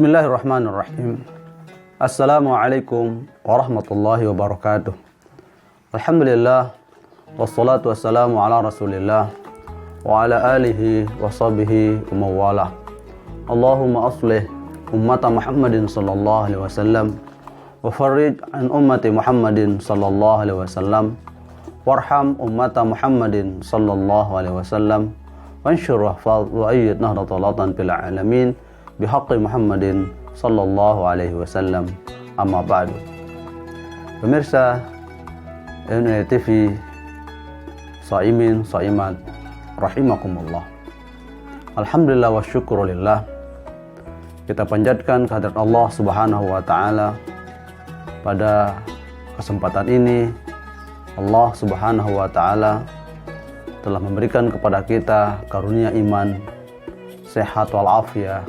Bismillahirrahmanirrahim. Assalamualaikum warahmatullahi wabarakatuh. Alhamdulillah, wassalatu wassalamu ala rasulillah wa ala alihi wa sahbihi wa mawalah. Allahumma aslih ummata Muhammadin sallallahu alaihi wasallam wa farrij an ummati Muhammadin sallallahu alaihi wasallam warham ummata Muhammadin sallallahu alaihi wasallam wansyur wahfaz wa ayyid nahdatan fil alamin bihaqqi Muhammadin sallallahu alaihi wasallam, amma ba'du. Pemirsa NUI TV, Shaimin Shaimat rahimakumullah. Alhamdulillah wa syukurulillah, kita panjatkan kehadirat Allah Subhanahu wa taala. Pada kesempatan ini Allah Subhanahu wa taala telah memberikan kepada kita karunia iman, sehat walafiat,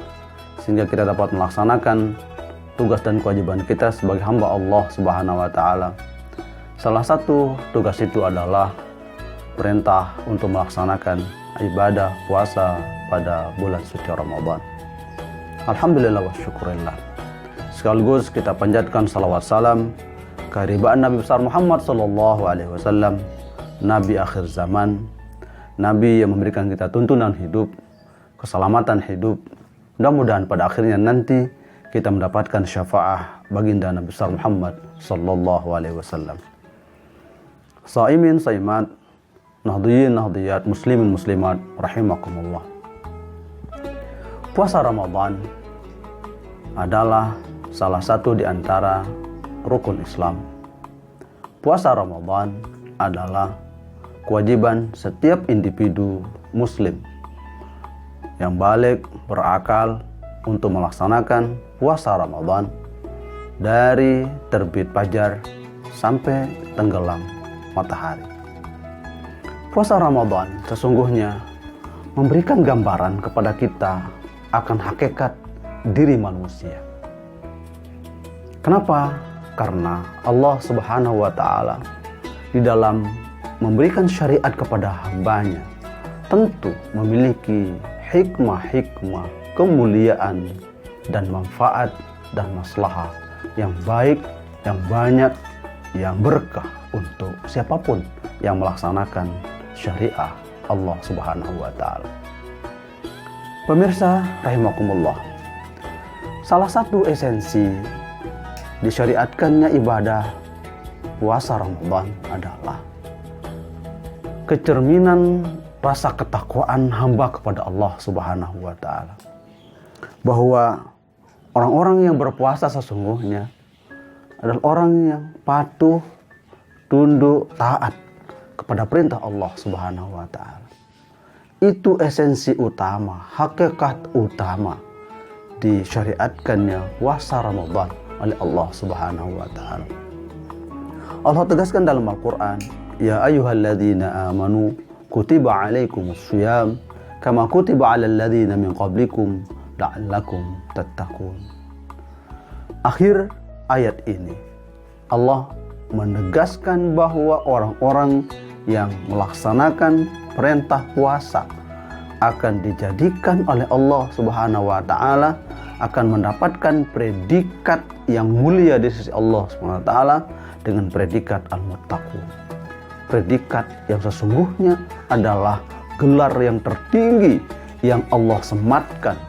sehingga kita dapat melaksanakan tugas dan kewajiban kita sebagai hamba Allah Subhanahu wa taala. Salah satu tugas itu adalah perintah untuk melaksanakan ibadah puasa pada bulan suci Ramadan. Alhamdulillah wa syukurillah. Sekaligus kita panjatkan salawat salam kehadiran Nabi besar Muhammad sallallahu alaihi wasallam, Nabi akhir zaman, Nabi yang memberikan kita tuntunan hidup, keselamatan hidup. Mudah-mudahan pada akhirnya nanti kita mendapatkan syafaat baginda Nabi besar Muhammad sallallahu alaihi wasallam. Shaimin Shaimat, nahdiyin nahdiyat, muslimin muslimat rahimakumullah. Puasa Ramadan adalah salah satu di antara rukun Islam. Puasa Ramadan adalah kewajiban setiap individu muslim yang balik berakal untuk melaksanakan puasa Ramadan dari terbit fajar sampai tenggelam matahari. Puasa Ramadan sesungguhnya memberikan gambaran kepada kita akan hakikat diri manusia. Kenapa? Karena Allah Subhanahu wa taala di dalam memberikan syariat kepada hambanya tentu memiliki hikmah-hikmah, kemuliaan dan manfaat dan maslahah yang baik, yang banyak, yang berkah untuk siapapun yang melaksanakan syariah Allah Subhanahu wa taala. Pemirsa rahimakumullah, salah satu esensi disyariatkannya ibadah puasa Ramadan adalah kecerminan rasa ketakwaan hamba kepada Allah Subhanahu wa taala. Bahwa orang-orang yang berpuasa sesungguhnya adalah orang yang patuh, tunduk, taat kepada perintah Allah Subhanahu wa taala. Itu esensi utama, hakikat utama disyariatkannya puasa Ramadan oleh Allah Subhanahu wa taala. Allah tegaskan dalam Al-Qur'an, ya ayyuhalladzina amanu kutiba alaikumus syiyam kama kutiba alal ladzina min qablikum la'allakum tattaqun. Akhir ayat ini Allah menegaskan bahwa orang-orang yang melaksanakan perintah puasa akan dijadikan oleh Allah Subhanahu wa taala, akan mendapatkan predikat yang mulia di sisi Allah Subhanahu wa taala dengan predikat al-muttaqun. Predikat yang sesungguhnya adalah gelar yang tertinggi yang Allah sematkan,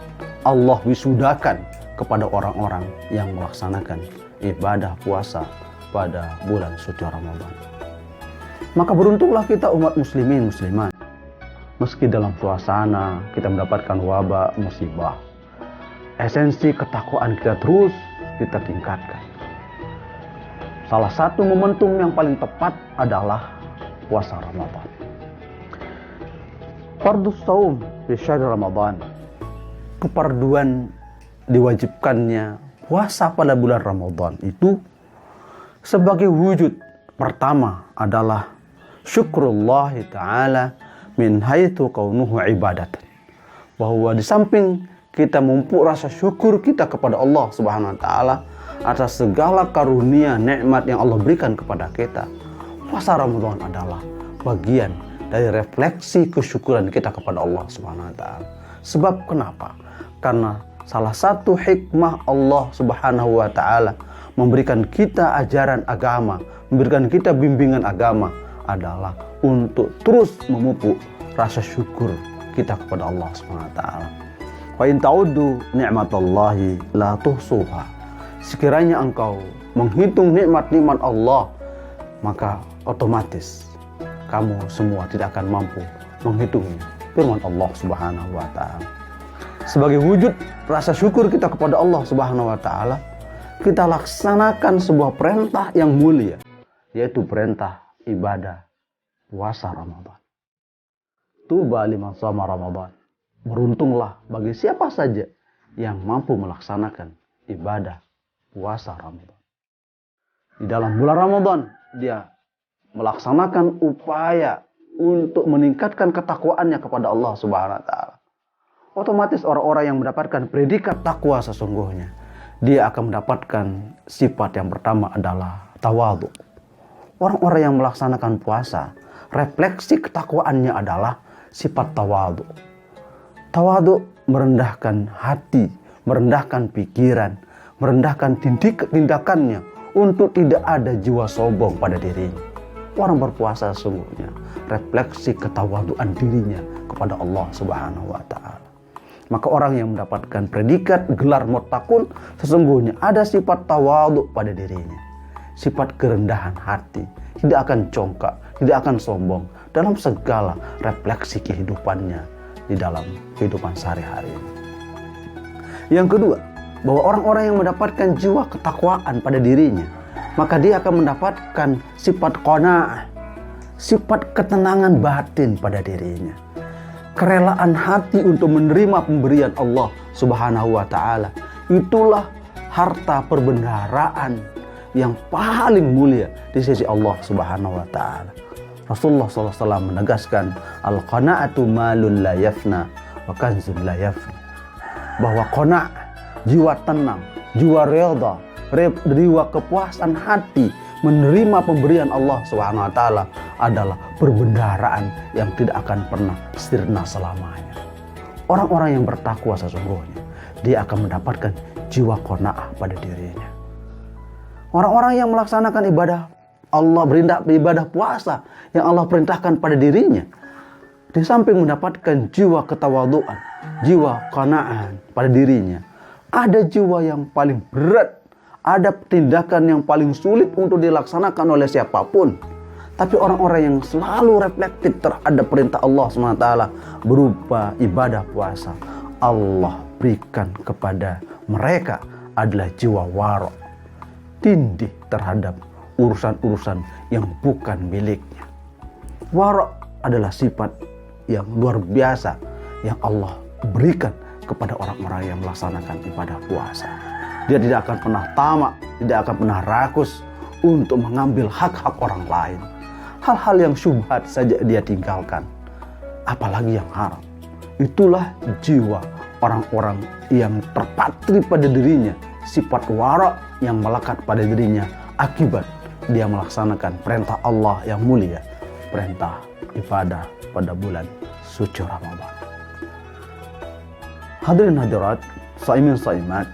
Allah wisudakan kepada orang-orang yang melaksanakan ibadah puasa pada bulan suci Ramadan. Maka beruntunglah kita umat muslimin muslimat, meski dalam suasana kita mendapatkan wabah musibah, esensi ketakwaan kita terus kita tingkatkan. Salah satu momentum yang paling tepat adalah puasa Ramadan. Fardus saum di syahr Ramadan, keparduan diwajibkannya puasa pada bulan Ramadan itu sebagai wujud pertama adalah syukrullah ta'ala min haitsu kaunuhu ibadatan. Bahwa di samping kita mumpuk rasa syukur kita kepada Allah Subhanahu wa taala atas segala karunia nikmat yang Allah berikan kepada kita, puasa Ramadan adalah bagian dari refleksi kesyukuran kita kepada Allah Subhanahu wa taala. Sebab kenapa? Karena salah satu hikmah Allah Subhanahu wa Ta'ala memberikan kita ajaran agama, memberikan kita bimbingan agama adalah untuk terus memupuk rasa syukur kita kepada Allah Subhanahu wa Ta'ala. Wa in ta'uddu ni'matallahi la tuhsuha. Sekiranya engkau menghitung nikmat-nikmat Allah, maka otomatis kamu semua tidak akan mampu menghitungnya. Firman Allah Subhanahu wa Ta'ala. Sebagai wujud rasa syukur kita kepada Allah Subhanahu wa Ta'ala, kita laksanakan sebuah perintah yang mulia, yaitu perintah ibadah puasa Ramadan. Tuba liman shoma Ramadan. Beruntunglah bagi siapa saja yang mampu melaksanakan ibadah puasa Ramadan. Di dalam bulan Ramadan, dia melaksanakan upaya untuk meningkatkan ketakwaannya kepada Allah Subhanahu wa Ta'ala. Otomatis orang-orang yang mendapatkan predikat takwa sesungguhnya, dia akan mendapatkan sifat yang pertama adalah tawadhu. Orang-orang yang melaksanakan puasa, refleksi ketakwaannya adalah sifat tawadhu. Tawadhu merendahkan hati, merendahkan pikiran, merendahkan tindakannya untuk tidak ada jiwa sombong pada dirinya. Orang berpuasa sesungguhnya refleksi ketawaduan dirinya kepada Allah Subhanahu wa Ta'ala. Maka orang yang mendapatkan predikat gelar muttaqun sesungguhnya ada sifat tawadhu pada dirinya. Sifat kerendahan hati, tidak akan congkak, tidak akan sombong dalam segala refleksi kehidupannya di dalam kehidupan sehari-hari. Yang kedua, bahwa orang-orang yang mendapatkan jiwa ketakwaan pada dirinya, maka dia akan mendapatkan sifat qanaah, sifat ketenangan batin pada dirinya. Kerelaan hati untuk menerima pemberian Allah Subhanahu wa Ta'ala. Itulah harta perbendaharaan yang paling mulia di sisi Allah Subhanahu wa Ta'ala. Rasulullah SAW menegaskan, al-qanaatu malun la yafna wa kanzun la yafna. Bahwa qanaah, jiwa tenang, jiwa redha, jiwa kepuasan hati menerima pemberian Allah Subhanahu wa Ta'ala adalah perbendaharaan yang tidak akan pernah sirna selamanya. Orang-orang yang bertakwa sesungguhnya dia akan mendapatkan jiwa qanaah pada dirinya. Orang-orang yang melaksanakan ibadah Allah, beribadah puasa yang Allah perintahkan pada dirinya, di samping mendapatkan jiwa ketawaduan, jiwa qanaah pada dirinya, ada jiwa yang paling berat, ada tindakan yang paling sulit untuk dilaksanakan oleh siapapun. Tapi orang-orang yang selalu reflektif terhadap perintah Allah SWT berupa ibadah puasa, Allah berikan kepada mereka adalah jiwa wara', tindih terhadap urusan-urusan yang bukan miliknya. Wara' adalah sifat yang luar biasa yang Allah berikan kepada orang-orang yang melaksanakan ibadah puasa. Dia tidak akan pernah tamak, tidak akan pernah rakus untuk mengambil hak-hak orang lain. Hal-hal yang syubhat saja dia tinggalkan, apalagi yang haram. Itulah jiwa orang-orang yang terpatri pada dirinya, sifat wara' yang melekat pada dirinya akibat dia melaksanakan perintah Allah yang mulia, perintah ibadah pada bulan suci Ramadan. Hadirin hadirat, saimin saimat,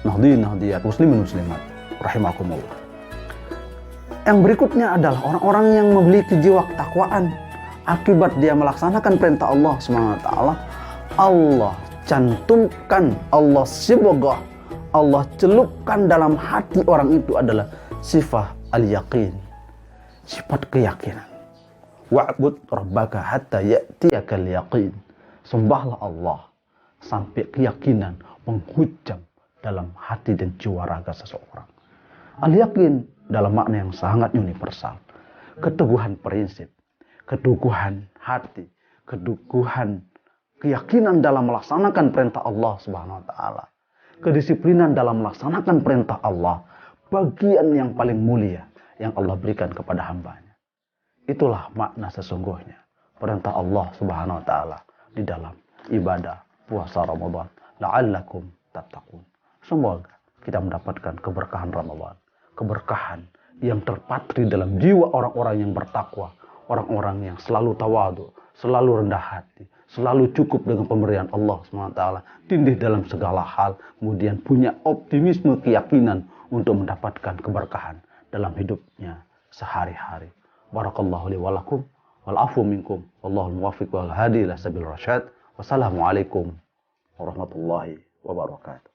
nahdin nahdiyat, muslimin muslimat, rahimakumullah. Yang berikutnya adalah orang-orang yang memiliki jiwa ketakwaan akibat dia melaksanakan perintah Allah SWT. Allah cantumkan, Allah sibogah, Allah celupkan dalam hati orang itu adalah sifat al-yaqin, sifat keyakinan. Wa'bud rabbaka hatta ya'tiyakal yaqin. Sembahlah Allah sampai keyakinan menghujam dalam hati dan jiwa raga seseorang. Al-yaqin dalam makna yang sangat universal. Keteguhan prinsip, keteguhan hati, keteguhan keyakinan dalam melaksanakan perintah Allah Subhanahu wa Ta'ala. Kedisiplinan dalam melaksanakan perintah Allah, bagian yang paling mulia yang Allah berikan kepada hambanya. Itulah makna sesungguhnya perintah Allah Subhanahu wa Ta'ala di dalam ibadah puasa Ramadan. La'allakum tattaqun. Semoga kita mendapatkan keberkahan Ramadan, keberkahan yang terpatri dalam jiwa orang-orang yang bertakwa, orang-orang yang selalu tawadhu, selalu rendah hati, selalu cukup dengan pemberian Allah SWT, tindih dalam segala hal, kemudian punya optimisme, keyakinan untuk mendapatkan keberkahan dalam hidupnya sehari-hari. Barakallahu li walakum, wal afu minkum, wallahul muwaffiq wal hadi ila sabil rasyad. Wassalamualaikum warahmatullahi wabarakatuh.